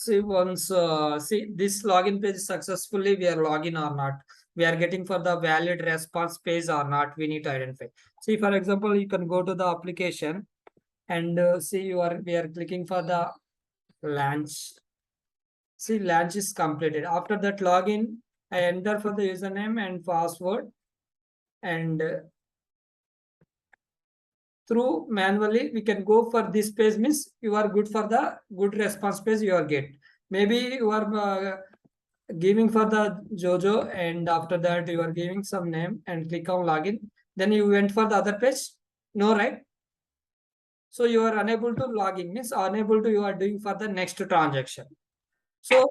see once see this login page successfully we are login or not. We are getting for the valid response page or not. We need to identify. See, for example, you can go to the application and see we are clicking for the launch. See, launch is completed. After that login, I enter for the username and password, and through manually we can go for this page. Means you are good for the good response page you are get. Maybe you are giving for the Jojo, and after that you are giving some name and click on login. Then you went for the other page. No, right? So you are unable to log in, means unable to you are doing for the next transaction. So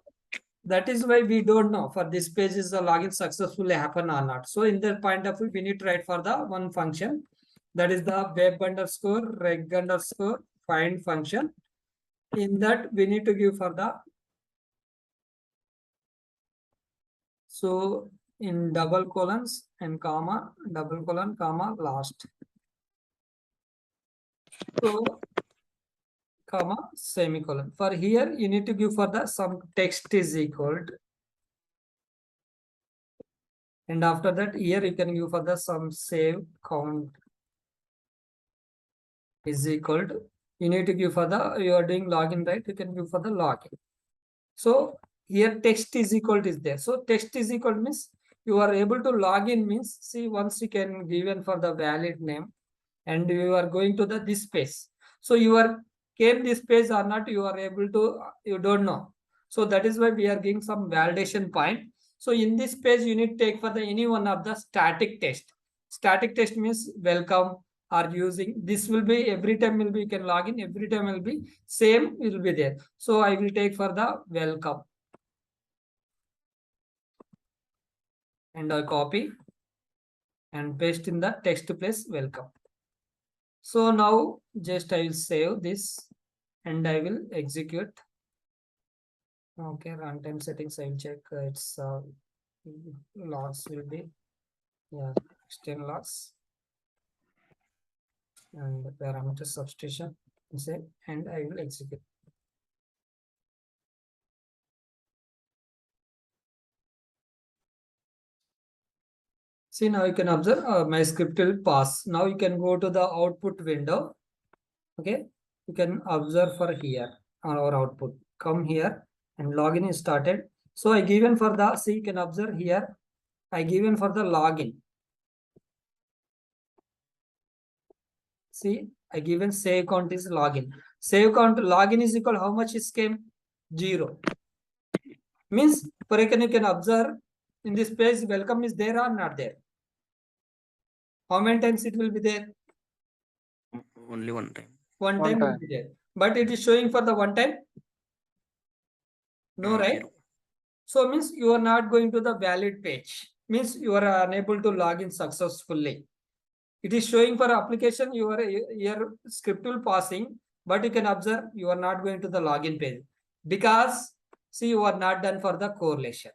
that is why we don't know for this page is the login successfully happen or not. So in that point of view, we need to write for the one function, that is the web underscore reg underscore find function. In that we need to give for the, so in double colons and comma, double colon, comma, last. So comma, semicolon. For here you need to give for the some text is equal to, and after that here you can give for the some save count is equal to, you need to give for the, you are doing login, right? You can give for the login. So here text is equal to is there. So text is equal to means you are able to log in, means see once you can given for the valid name and you are going to the this page. So you are came this page or not, you are able to, you don't know. So that is why we are giving some validation point. So in this page you need to take for the any one of the static test. Static test means welcome or using, this will be every time will be, you can log in, every time will be same will be there. So I will take for the welcome and I copy and paste in the text place welcome. So now just I will save this and I will execute. Okay, runtime settings I will check. It's logs will be, yeah, extend logs and parameter substitution, say, and I will execute. See, now you can observe my script will pass. Now you can go to the output window. Okay, you can observe for here our output. Come here and login is started. So I given for the, see, you can observe here, I given for the login. See, I given save count is login. Save count login is equal, how much is came? 0. Means for you can observe in this page welcome is there or not there? How many times it will be there? Only one time. One time will be there. But it is showing for the one time? No, right? 0. So means you are not going to the valid page. Means you are unable to log in successfully. It is showing for application your script will passing, but you can observe you are not going to the login page because see you are not done for the correlation.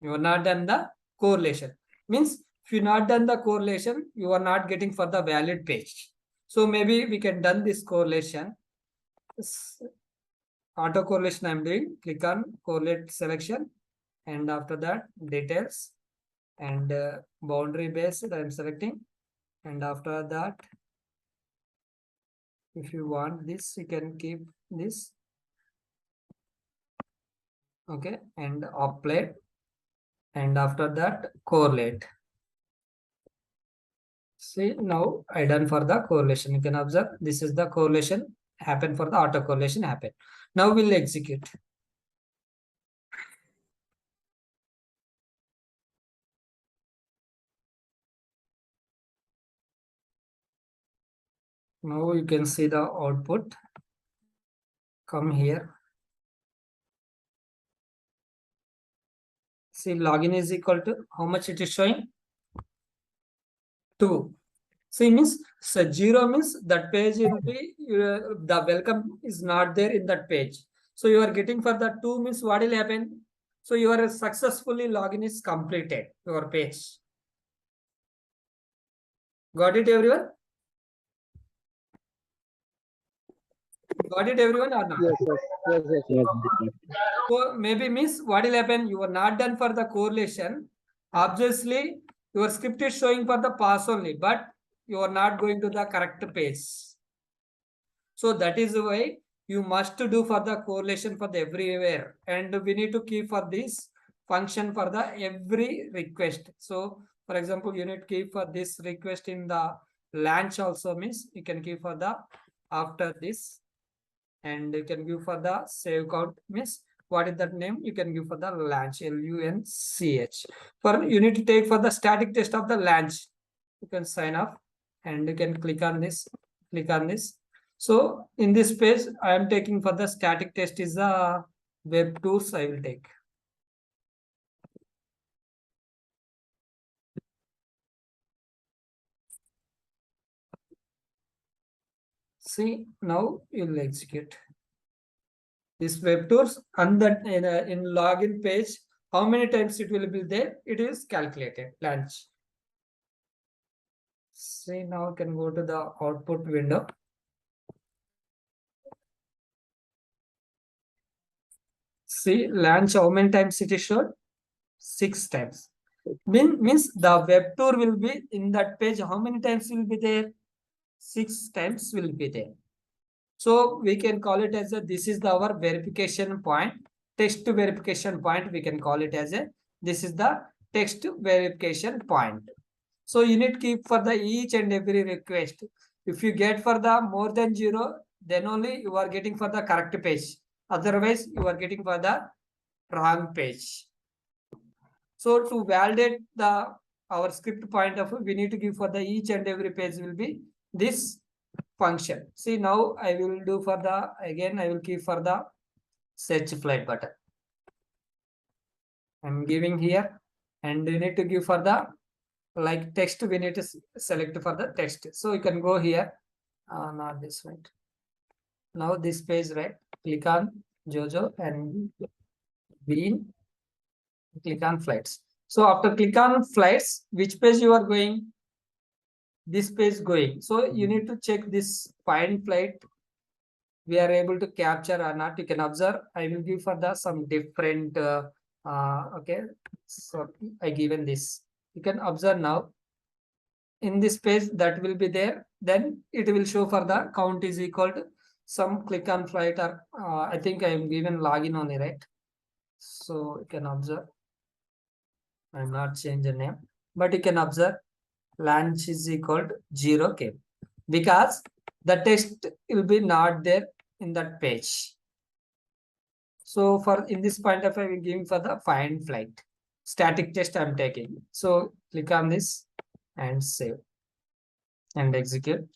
You are not done the correlation. Means if you not done the correlation, you are not getting for the valid page. So maybe we can done this correlation. Auto correlation I'm doing. Click on correlate selection, and after that details and boundary based I'm selecting, and after that if you want this you can keep this. Okay, and apply, and after that correlate. See, now I done for the correlation. You can observe this is the correlation happen for the auto correlation happen. Now we'll execute. Now you can see the output. Come here. See, login is equal to how much it is showing? 2. See, means so 0 means that page will be the welcome is not there in that page. So you are getting for the 2 means what will happen? So your successfully login is completed, your page. Got it, everyone? Got it, everyone, or not? Yes. So maybe means what will happen? You are not done for the correlation. Obviously, your script is showing for the pass only, but you are not going to the correct page. So that is why you must do for the correlation for the everywhere, and we need to keep for this function for the every request. So for example, you need to keep for this request in the launch also, means you can keep for the after this, and you can give for the save count, means what is that name, you can give for the launch, LUNCH. For you need to take for the static test of the launch, you can sign up and you can click on this. So in this page I am taking for the static test is the web tools I will take. See, now you will execute this web tours, and that in login page, how many times it will be there, it is calculated launch. See, now you can go to the output window. See, launch how many times it is showed? 6 times. Means the web tour will be in that page. How many times will be there? 6 times will be there. So we can call it as a, this is our verification point, text verification point. We can call it as a, this is the text verification point. So you need to keep for the each and every request. If you get for the more than 0, then only you are getting for the correct page. Otherwise, you are getting for the wrong page. So to validate the our script point of view, we need to give for the each and every page will be this function. See, now I will do for the, again I will keep for the search flight button. I'm giving here, and you need to give for the like text, we need to select for the text. So you can go here, not this one. Now this page, right? Click on Jojo and Bean, click on flights. So after click on flights, which page you are going? This page going. So you need to check this find flight we are able to capture or not. You can observe. I will give for the some different okay. So I given this. You can observe now. In this page that will be there, then it will show for the count is equal to some click on flight, or I think I am given login only, right? So you can observe. I'm not change the name, but you can observe launch is equal to 0k, because the text will be not there in that page. So for in this point of view, I'm giving for the find flight static test I'm taking. So click on this and save and execute.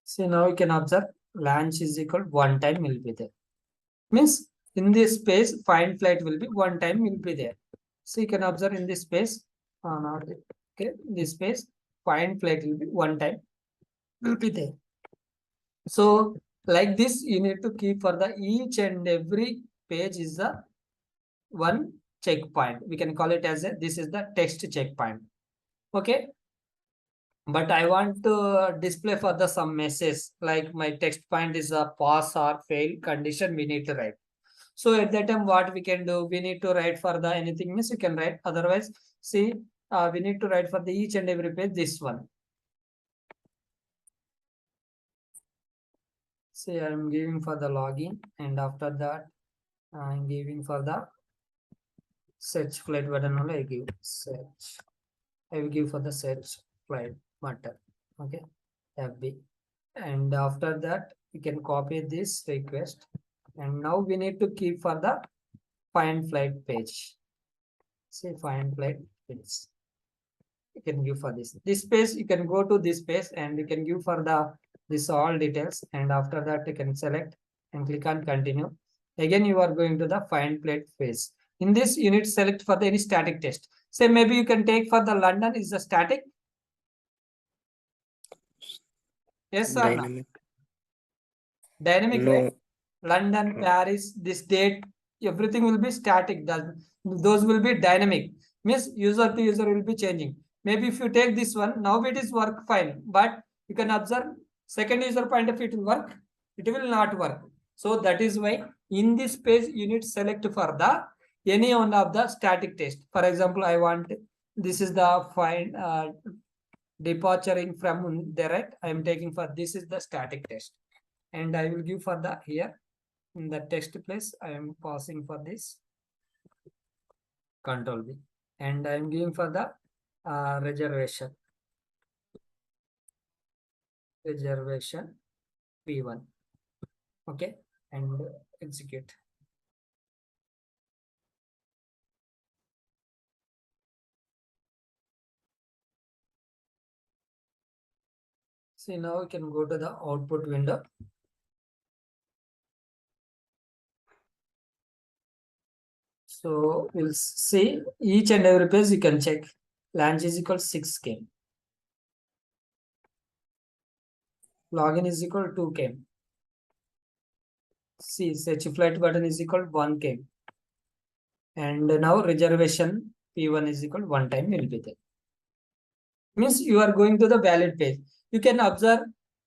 So now you can observe launch is equal one time will be there. Means in this space, find flight will be one time will be there. So you can observe in this space, not okay, this space, find flight will be one time will be there. So like this, you need to keep for the each and every page is the one checkpoint. We can call it as a, this is the text checkpoint. Okay. But I want to display for the some message, like my text point is a pass or fail condition we need to write. So at that time, what we can do, we need to write for the anything, means you can write. Otherwise, see, we need to write for the each and every page this one. See, I'm giving for the login, and after that, I'm giving for the search flight button only. I give search. I will give for the search flight button. Okay, FB. And after that, you can copy this request, and now we need to keep for the find flight page. Say find flight page. You can give for this page. You can go to this page and you can give for the this all details, and after that you can select and click on continue. Again you are going to the find flight phase. In this you need to select for the any static test. Say maybe you can take for the London is the static. Yes or no? Dynamic. Dynamic, No. right? London, Paris, this date, everything will be static. Those will be dynamic, means user to user will be changing. Maybe if you take this one, now it is work fine, but you can observe second user point of view it will work, it will not work. So that is why in this page you need to select for the any one of the static test. For example, I want this is the find departuring from the right. I am taking for this is the static test, and I will give for the here in the text place. I am passing for this control B, and I am giving for the reservation P1. Okay, and execute. See, now we can go to the output window. So we'll see each and every page you can check. Launch is equal 6K. Login is equal 2K. See, search flight button is equal 1K. And now reservation P1 is equal 1 time will be there. Means you are going to the valid page. You can observe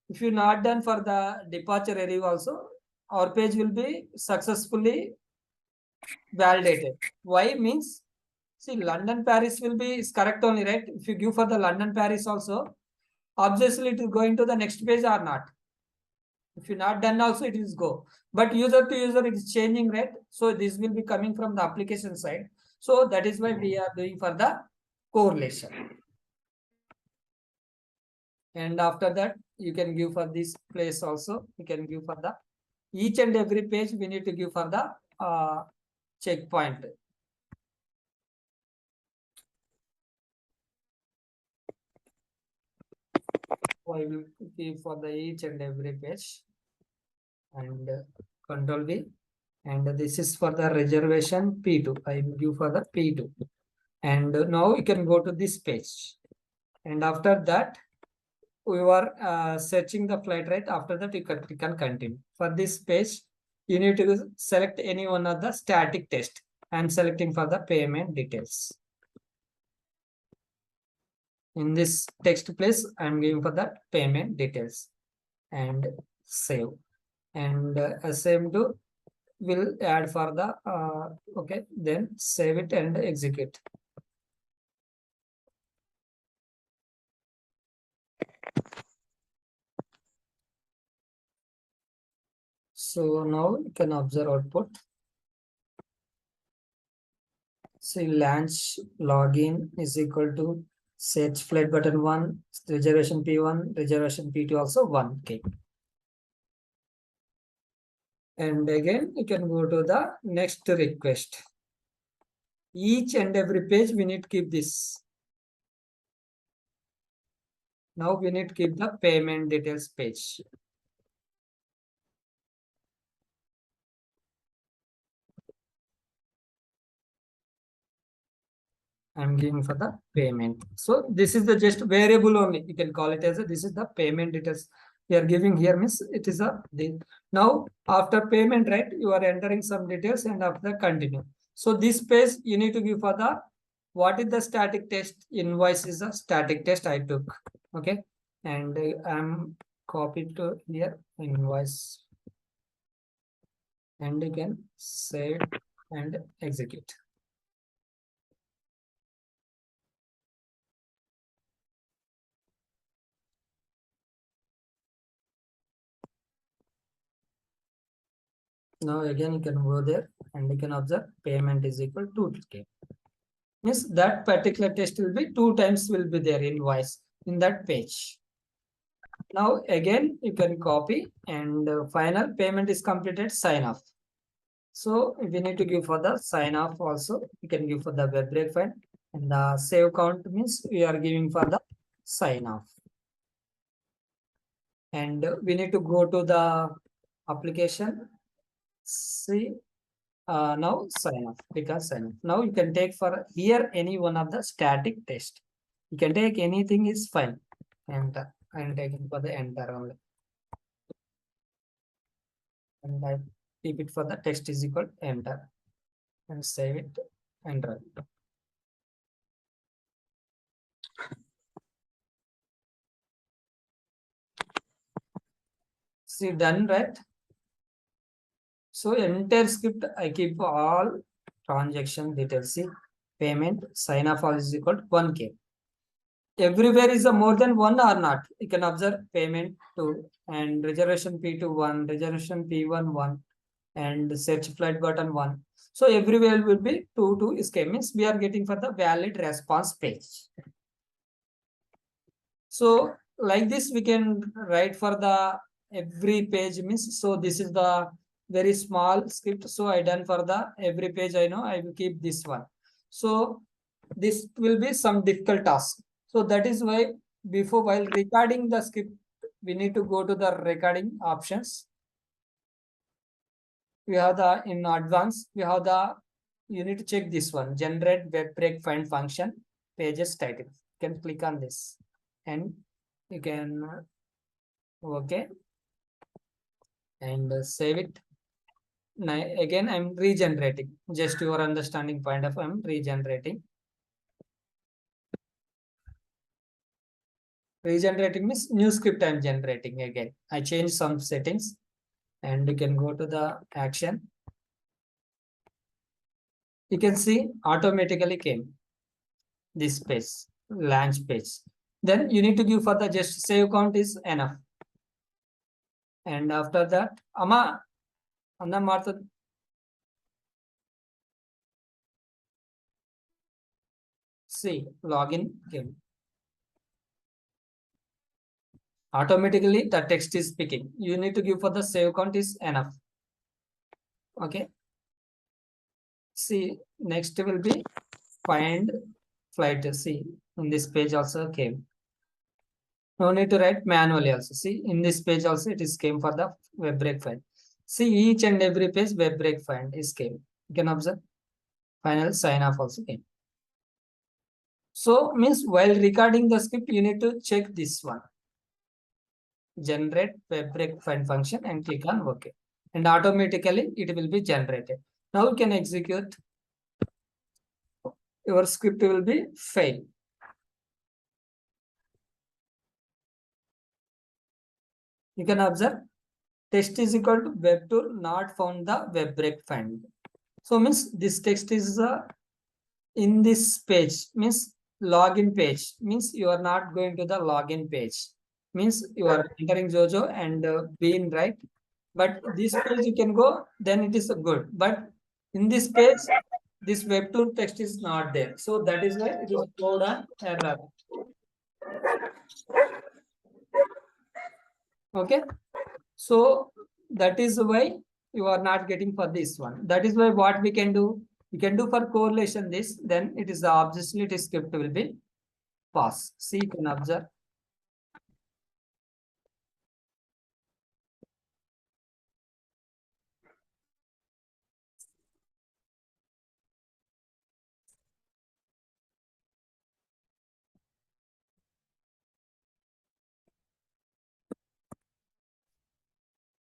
if you not done for the departure area also, our page will be successfully validated. Why means, see, London Paris will be is correct only, right? If you give for the London Paris also, obviously it is going to the next page or not. If you not done also it is go, but user to user it is changing, right? So this will be coming from the application side. So that is why we are doing for the correlation. And after that you can give for this place also, you can give for the each and every page we need to give for the checkpoint. I will give for the each and every page and control V, and this is for the reservation P2. I will give for the P2, and now you can go to this page, and after that we were searching the flight, right? After that you can continue. For this page you need to select any one of the static test. I am selecting for the payment details. In this text place I am giving for the payment details and save, and same to will add for the okay, then save it and execute. So now you can observe output. See, launch login is equal to search flight button 1, reservation P1, reservation P2 also 1K. And again you can go to the next request. Each and every page we need to keep this. Now we need to keep the payment details page. I'm giving for the payment. So this is the just variable only. You can call it as a, this is the payment details. We are giving here means it is a now after payment, right? You are entering some details and after continue. So this page you need to give for the what is the static test invoice is a static test I took. Okay, and I'm copied to here invoice, and you can save and execute. Now again you can go there and you can observe payment is equal to 2K. Means that particular test will be 2 times will be there invoice in that page. Now again you can copy and final payment is completed, sign off. So we need to give for the sign off also. You can give for the web break file, and the save count means we are giving for the sign off. And we need to go to the application. See, now sign off, because sign off. Now you can take for here any one of the static test. You can take anything is fine. Enter. I'm taking for the enter only. And I keep it for the text is equal enter and save it and run. See, done, right? So entire script, I keep all transaction details. See, payment, sign off all is equal to 1K. Everywhere is a more than one or not. You can observe payment 2 and reservation P2 1, reservation P1 1, and search flight button 1. So everywhere will be 2 is K, means we are getting for the valid response page. So like this we can write for the every page, means so this is the very small script. So I done for the every page. I know I will keep this one. So this will be some difficult task. So that is why before while recording the script, we need to go to the recording options. We have the in advance, we have the, you need to check this one, generate web break find function pages title. You can click on this and you can okay and save it. Now again I'm regenerating, just your understanding point of I'm regenerating. Regenerating means new script I'm generating. Again I change some settings and you can go to the action. You can see automatically came this page, launch page. Then you need to give for the just save count is enough. And after that, Amma, Anna Martha, see login came. Automatically the text is picking. You need to give for the save count is enough. Okay. See, next will be find flight. See, in this page also came. No need to write manually also. See, in this page also it is came for the web break find. See, each and every page web break find is came. You can observe. Final sign off also came. So means while recording the script, you need to check this one. Generate web break find function and click on OK. And automatically it will be generated. Now you can execute. Your script will be fail. You can observe text is equal to web tool not found the web break find. So means this text is in this page, means login page, means you are not going to the login page, means you are entering Jojo and being right. But this page you can go, then it is good. But in this page, this web tool text is not there. So that is why it is called an error. Okay. So that is why you are not getting for this one. That is why what we can do, we can do for correlation this, then it is the obviously script will be pass. See, you can observe.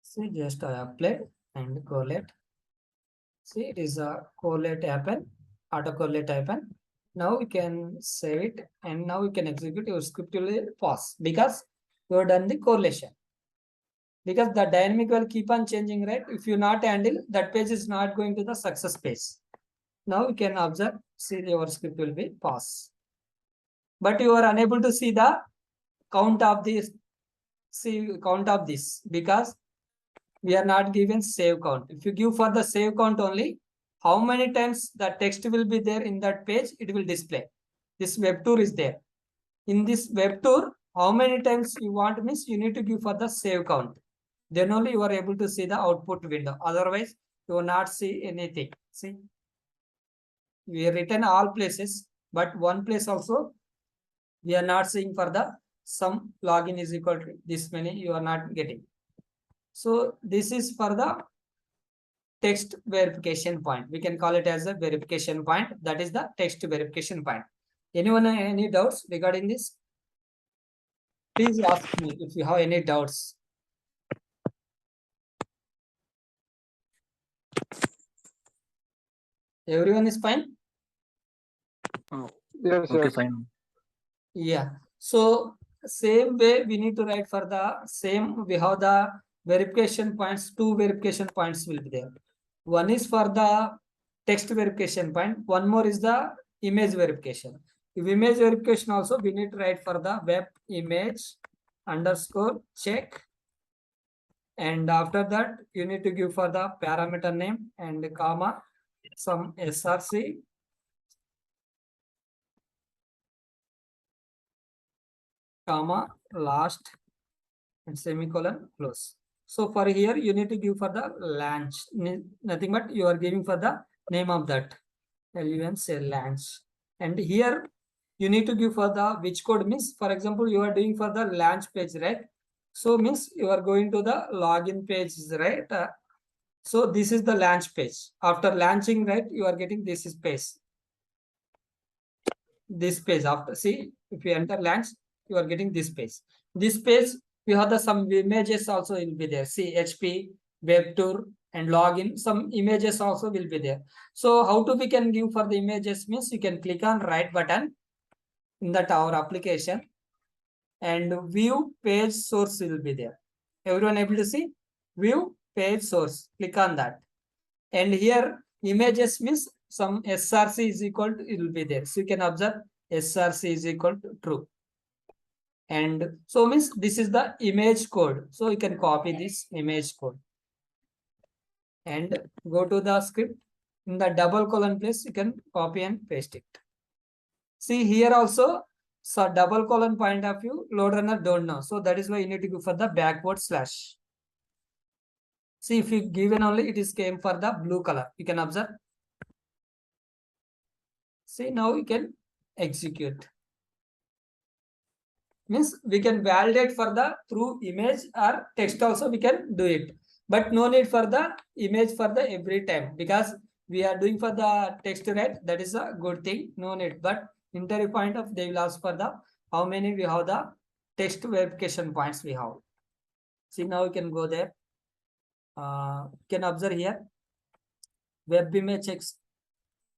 See, just I applied and correlate. See, it is a correlate happen, auto correlate happen. Now we can save it and now we can execute. Your script will pause because you have done the correlation. Because the dynamic will keep on changing, right? If you not handle, that page is not going to the success page. Now you can observe, see your script will be pause. But you are unable to see the count of this, see count of this because we are not given save count. If you give for the save count only, how many times the text will be there in that page, it will display. This web tour is there. In this web tour, how many times you want means you need to give for the save count. Then only you are able to see the output window. Otherwise, you will not see anything. See, we have written all places, but one place also we are not seeing for the some login is equal to this many you are not getting. So this is for the text verification point. We can call it as a verification point. That is the text verification point. Anyone any doubts regarding this? Please ask me if you have any doubts. Everyone is fine? Oh, Yes, okay, yes. fine. Yeah. So same way we need to write for the same. We have the verification points. Two verification points will be there. One is for the text verification point. One more is the image verification. If image verification also we need to write for the web image underscore check. And after that you need to give for the parameter name and comma some src comma last and semicolon close. So for here you need to give for the launch, nothing but you are giving for the name of that LUN say launch. And here you need to give for the which code means, for example, you are doing for the launch page, right? So means you are going to the login page, right? So this is the launch page. After launching, right, you are getting this is page. This page after, see, if you enter launch, you are getting this page. This page, we have the some images also will be there. See, HP, web tour, and login. Some images also will be there. So how to we can give for the images means you can click on right button in that our application and view page source will be there. Everyone able to see? View page source. Click on that. And here images means some SRC is equal to, it will be there. So you can observe SRC is equal to true. And so means this is the image code. So you can copy this image code and go to the script. In the double colon place, you can copy and paste it. See here also, so double colon point of view, load runner don't know. So that is why you need to go for the backward slash. See if you given only, it is came for the blue color. You can observe. See now you can execute. Means we can validate for the through image or text also we can do it. But no need for the image for the every time because we are doing for the text, right? That is a good thing. No need. But interview point of they will ask for the how many we have the text verification points we have. See now you can go there. Can observe here. Web image checks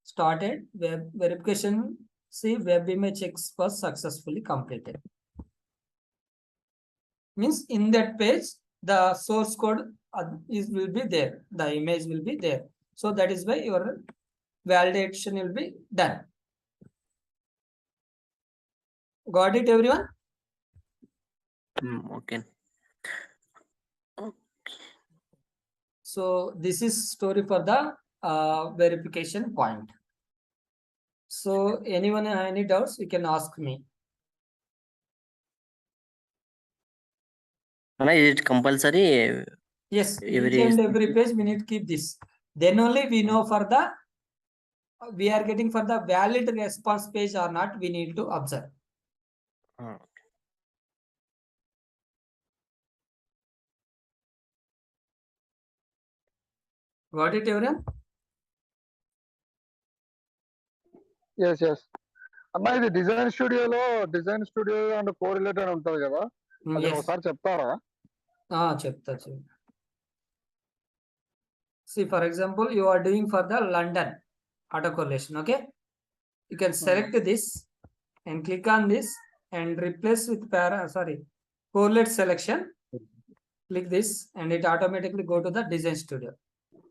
started. Web verification. See web image checks was successfully completed. Means in that page the source code is will be there, the image will be there. So that is why your validation will be done. Got it everyone? Okay. So this is story for the verification point. So anyone have any doubts you can ask me. Is it compulsory? Yes, each and every page we need to keep this. Then only we know for the we are getting for the valid response page or not, we need to observe. Got it everyone? Yes, yes. అన్న ఇది design studio and correlate అని ఉంటది కదా, అది Yes. ఒకసారి చెప్తారా? చెప్తా. See, for example, you are doing for the London auto correlation. Okay, you can select this and click on this and replace with correlate selection. Click this and it automatically go to the design studio.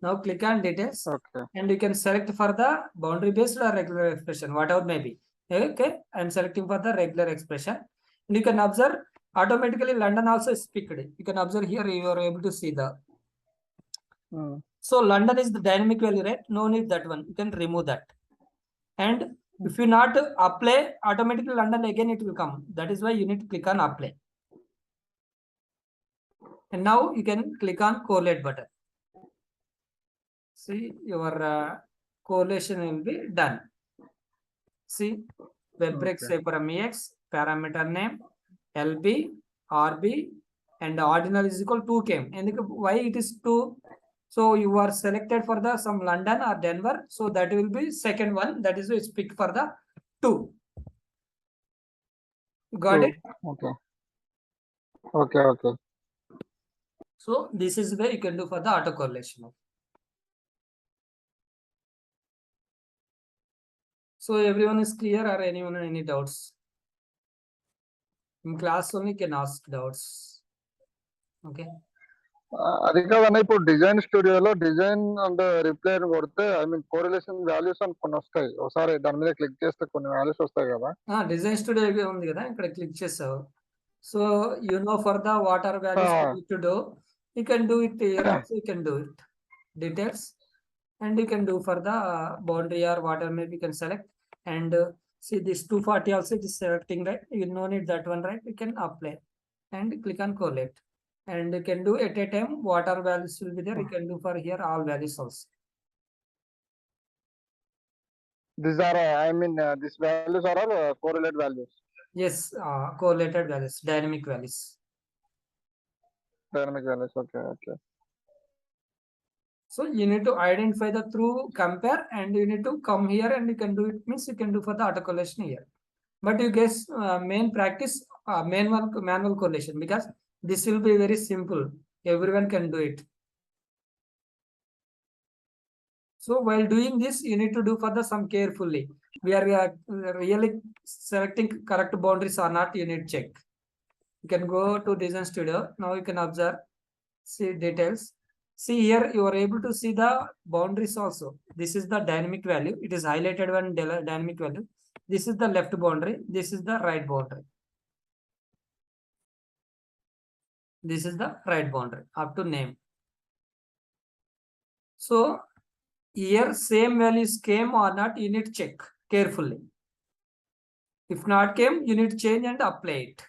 Now click on details. Okay. And you can select for the boundary based or regular expression, whatever may be. Okay, I'm selecting for the regular expression. And you can observe automatically London also is picked. You can observe here, you are able to see the. So London is the dynamic value, right? No need that one. You can remove that. And if you not apply, automatically London again it will come. That is why you need to click on apply. And now you can click on correlate button. See your correlation will be done. See web break say from EX, parameter name, LB, RB, and ordinal is equal to 2 came. And why it is 2? So you are selected for the some London or Denver. So that will be second one. That is why it's picked for the 2. Got it? Okay. So this is where you can do for the auto correlation. So everyone is clear, or anyone any doubts? In class only can ask doubts. Okay. అది కాదన్న ఇప్పుడు design స్టూడియోలో design and reply కొడితే I mean correlation values అని కొన్ని వస్తాయి. ఒకసారి దాని మీద క్లిక్ చేస్తే కొన్ని వాల్యూస్ వస్తాయి కదా. డిజైన్ స్టూడియో ఉంది కదా, ఇక్కడ క్లిక్ చేసావు. So you know for the water values to do, you can do it here also. You can do it details, and you can do for the boundary or whatever maybe you can select. And see this 240 also it is selecting, right? You no need that one, right? You can apply and click on collect, and you can do at a time water values will be there. You can do for here all values also. These are I mean these values are all correlate values. Yes, correlated values, dynamic values. Dynamic values. Okay. So you need to identify the through compare, and you need to come here and you can do it, means you can do for the auto correlation here. But you guess main practice manual correlation, because this will be very simple. Everyone can do it. So while doing this, you need to do for the some carefully. We are really selecting correct boundaries or not. You need check. You can go to Design Studio. Now you can observe, see details. See here, you are able to see the boundaries also. This is the dynamic value. It is highlighted one dynamic value. This is the left boundary. This is the right boundary. This is the right boundary up to name. So here same values came or not, you need to check carefully. If not came, you need to change and apply it.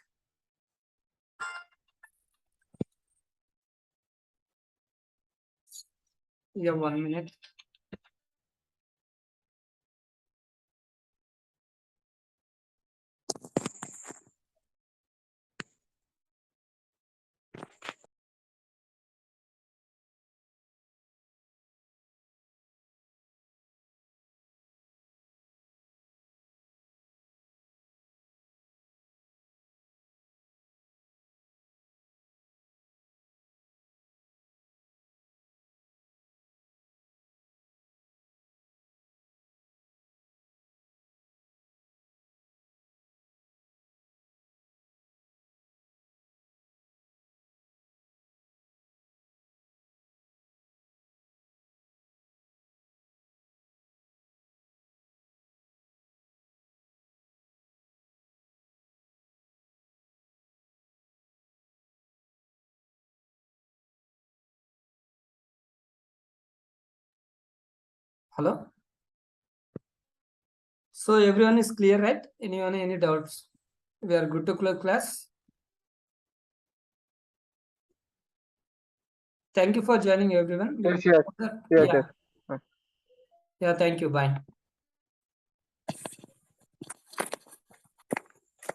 Yeah, 1 minute. Hello. So everyone is clear, right? Anyone any doubts? We are good to close class. Thank you for joining, everyone. Yes. Yeah. Yeah, thank you. Bye.